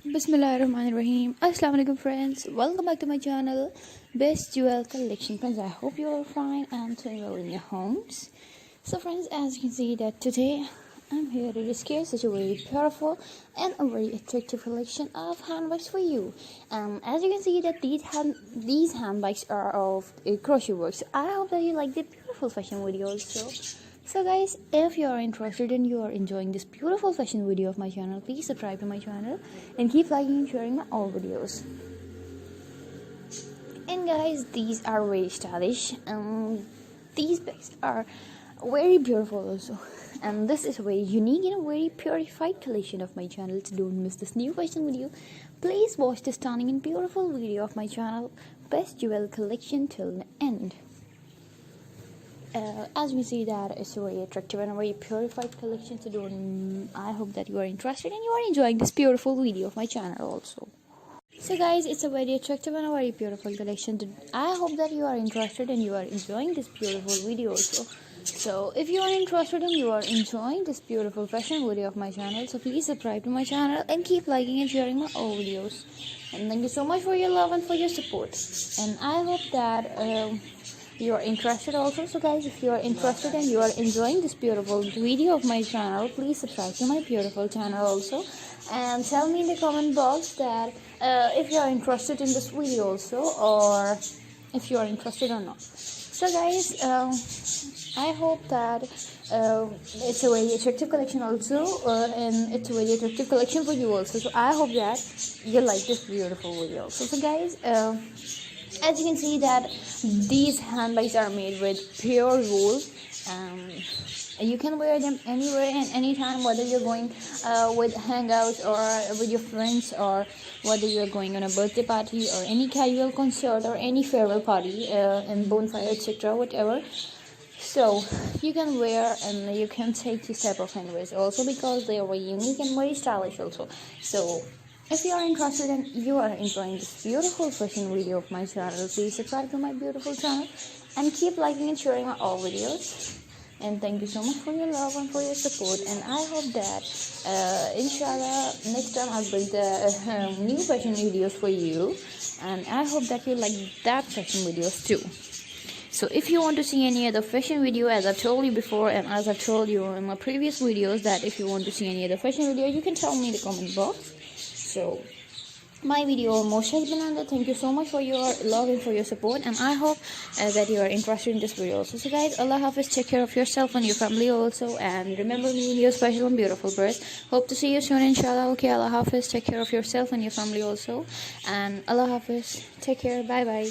Bismillahirrahmanirrahim. Assalamu alaikum friends. Welcome back to my channel, Best Jewel Collection. Friends, I hope you are fine and doing well in your homes. So friends, as you can see that today I'm here to display such a very beautiful and a very attractive collection of handbags for you. As you can see that these handbags are of crochet work. So I hope that you like the beautiful fashion video also. So guys, if you are interested and you are enjoying this beautiful fashion video of my channel, please subscribe to my channel and keep liking and sharing my all videos. And guys, these are very stylish and these bags are very beautiful also. And this is a very unique and a very purified collection of my channel. So don't miss this new fashion video. Please watch the stunning and beautiful video of my channel, Best Jewel Collection, till the end. As we see that it's a very attractive and a very purified collection, so I hope that you are interested and you are enjoying this beautiful video of my channel also. So guys, it's a very attractive and a very beautiful collection. I hope that you are interested and you are enjoying this beautiful video also. So if you are interested and you are enjoying this beautiful fashion video of my channel, so please subscribe to my channel and keep liking and sharing my all videos. And thank you so much for your love and for your support. And I hope that you are interested also. So guys, if you are interested and you are enjoying this beautiful video of my channel, please subscribe to my beautiful channel also, and tell me in the comment box that if you are interested in this video also, or if you are interested or not. So guys, I hope that it's a very attractive collection also, and it's a very attractive collection for you also. So I hope that you like this beautiful video also. So guys, as you can see that these handbags are made with pure wool. You can wear them anywhere and anytime, whether you're going with Hangouts or with your friends, or whether you're going on a birthday party or any casual concert or any farewell party, and bonfire, etc., whatever. So you can wear and you can take this type of handbags also, because they are very unique and very stylish also. So if you are interested and you are enjoying this beautiful fashion video of my channel, please subscribe to my beautiful channel and keep liking and sharing my all videos. And thank you so much for your love and for your support. And I hope that inshallah next time I'll bring the new fashion videos for you, and I hope that you like that fashion videos too. So if you want to see any other fashion video, as I've told you before and as I've told you in my previous videos, that if you want to see any other fashion video, you can tell me in the comment box. So my video almost has been ended. Thank you so much for your love and for your support, and I hope that you are interested in this video also. So guys, Allah Hafiz, take care of yourself and your family also, and remember me in your special and beautiful prayers. Hope to see you soon, inshallah. Okay, Allah Hafiz, take care of yourself and your family also, and Allah Hafiz, take care, bye bye.